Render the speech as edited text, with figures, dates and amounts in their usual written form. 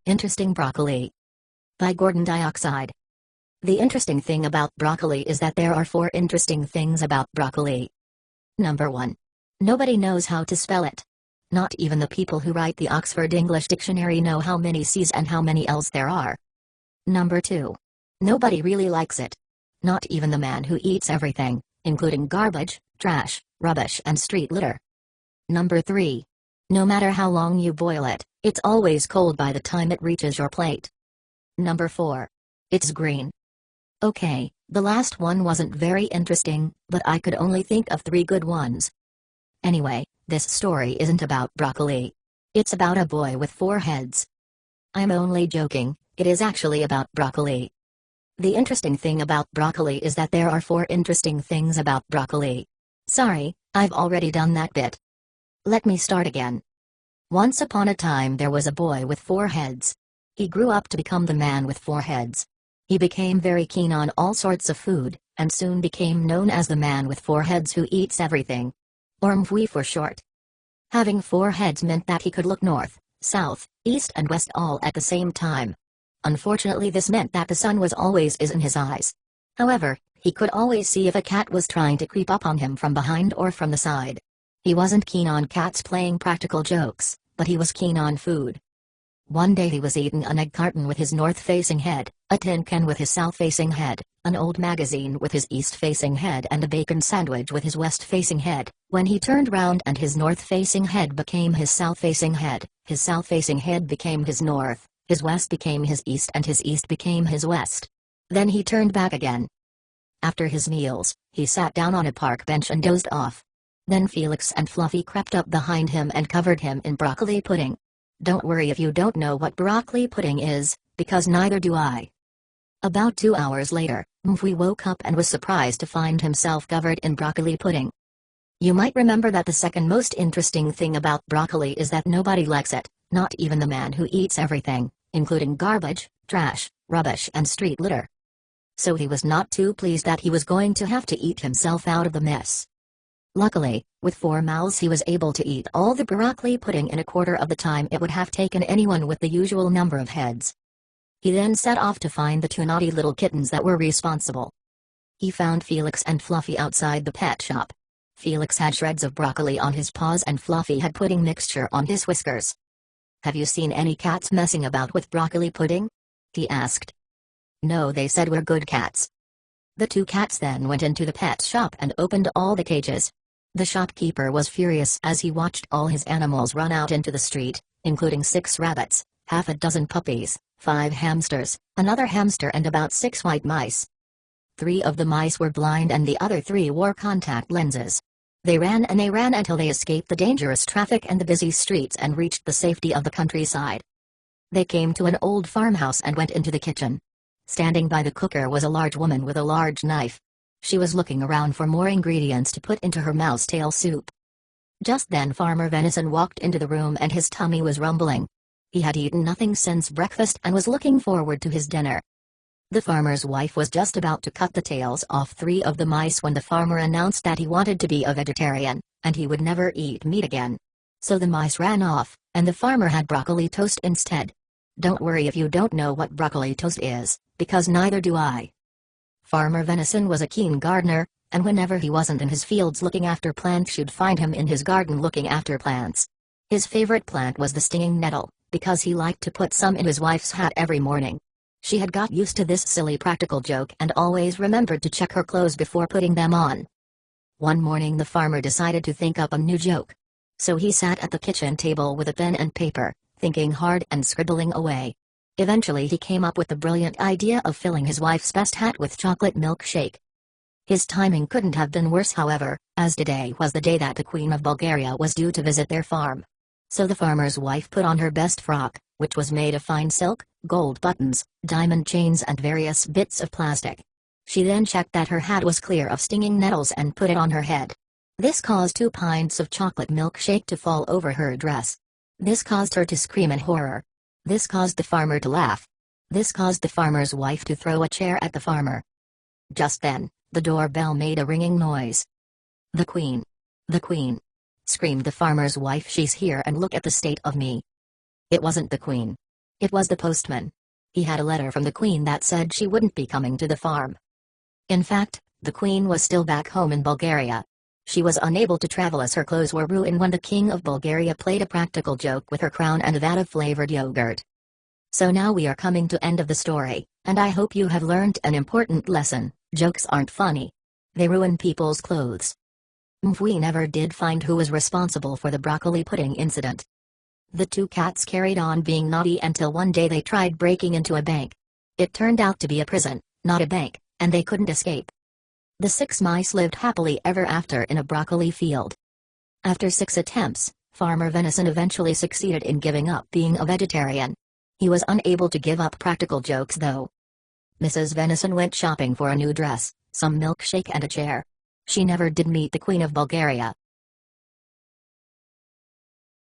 Interesting broccoli. By Gordon Dioxide. The interesting thing about broccoli is that there are 4 interesting things about broccoli. Number 1. Nobody knows how to spell it. Not even the people who write the Oxford English Dictionary know how many C's and how many L's there are. Number 2. Nobody really likes it. Not even the man who eats everything, including garbage, trash, rubbish and street litter. Number 3. No matter how long you boil it, it's always cold by the time it reaches your plate. Number 4. It's green. Okay, the last one wasn't very interesting, but I could only think of 3 good ones. Anyway, this story isn't about broccoli. It's about a boy with 4 heads. I'm only joking, it is actually about broccoli. The interesting thing about broccoli is that there are 4 interesting things about broccoli. Sorry, I've already done that bit. Let me start again. Once upon a time there was a boy with 4 heads. He grew up to become the man with 4 heads. He became very keen on all sorts of food, and soon became known as the man with 4 heads who eats everything. Or MFWE for short. Having 4 heads meant that he could look north, south, east and west all at the same time. Unfortunately, this meant that the sun was always in his eyes. However, he could always see if a cat was trying to creep up on him from behind or from the side. He wasn't keen on cats playing practical jokes, but he was keen on food. One day he was eating an egg carton with his north-facing head, a tin can with his south-facing head, an old magazine with his east-facing head and a bacon sandwich with his west-facing head, when he turned round and his north-facing head became his south-facing head, his south-facing head became his north, his west became his east and his east became his west. Then he turned back again. After his meals, he sat down on a park bench and dozed off. Then Felix and Fluffy crept up behind him and covered him in broccoli pudding. Don't worry if you don't know what broccoli pudding is, because neither do I. About 2 hours later, MFWE woke up and was surprised to find himself covered in broccoli pudding. You might remember that the second most interesting thing about broccoli is that nobody likes it, not even the man who eats everything, including garbage, trash, rubbish and street litter. So he was not too pleased that he was going to have to eat himself out of the mess. Luckily, with 4 mouths he was able to eat all the broccoli pudding in a quarter of the time it would have taken anyone with the usual number of heads. He then set off to find the 2 naughty little kittens that were responsible. He found Felix and Fluffy outside the pet shop. Felix had shreds of broccoli on his paws and Fluffy had pudding mixture on his whiskers. "Have you seen any cats messing about with broccoli pudding?" he asked. "No," they said, "we're good cats." The 2 cats then went into the pet shop and opened all the cages. The shopkeeper was furious as he watched all his animals run out into the street, including 6 rabbits, half a dozen puppies, 5 hamsters, another hamster and about 6 white mice. 3 of the mice were blind and the other 3 wore contact lenses. They ran and they ran until they escaped the dangerous traffic and the busy streets and reached the safety of the countryside. They came to an old farmhouse and went into the kitchen. Standing by the cooker was a large woman with a large knife. She was looking around for more ingredients to put into her mousetail soup. Just then Farmer Venison walked into the room and his tummy was rumbling. He had eaten nothing since breakfast and was looking forward to his dinner. The farmer's wife was just about to cut the tails off 3 of the mice when the farmer announced that he wanted to be a vegetarian, and he would never eat meat again. So the mice ran off, and the farmer had broccoli toast instead. Don't worry if you don't know what broccoli toast is, because neither do I. Farmer Venison was a keen gardener, and whenever he wasn't in his fields looking after plants you'd find him in his garden looking after plants. His favorite plant was the stinging nettle, because he liked to put some in his wife's hat every morning. She had got used to this silly practical joke and always remembered to check her clothes before putting them on. One morning the farmer decided to think up a new joke. So he sat at the kitchen table with a pen and paper, thinking hard and scribbling away. Eventually he came up with the brilliant idea of filling his wife's best hat with chocolate milkshake. His timing couldn't have been worse, however, as today was the day that the Queen of Bulgaria was due to visit their farm. So the farmer's wife put on her best frock, which was made of fine silk, gold buttons, diamond chains and various bits of plastic. She then checked that her hat was clear of stinging nettles and put it on her head. This caused 2 pints of chocolate milkshake to fall over her dress. This caused her to scream in horror. This caused the farmer to laugh. This caused the farmer's wife to throw a chair at the farmer. Just then, the doorbell made a ringing noise. "The Queen! The Queen!" screamed the farmer's wife. "She's here and look at the state of me." It wasn't the Queen. It was the postman. He had a letter from the Queen that said she wouldn't be coming to the farm. In fact, the Queen was still back home in Bulgaria. She was unable to travel as her clothes were ruined when the King of Bulgaria played a practical joke with her crown and that of flavored yogurt. So now we are coming to end of the story, and I hope you have learned an important lesson. Jokes aren't funny. They ruin people's clothes. We never did find who was responsible for the broccoli pudding incident. The two cats carried on being naughty until one day they tried breaking into a bank. It turned out to be a prison, not a bank, and they couldn't escape. The 6 mice lived happily ever after in a broccoli field. After 6 attempts, Farmer Venison eventually succeeded in giving up being a vegetarian. He was unable to give up practical jokes though. Mrs. Venison went shopping for a new dress, some milkshake and a chair. She never did meet the Queen of Bulgaria.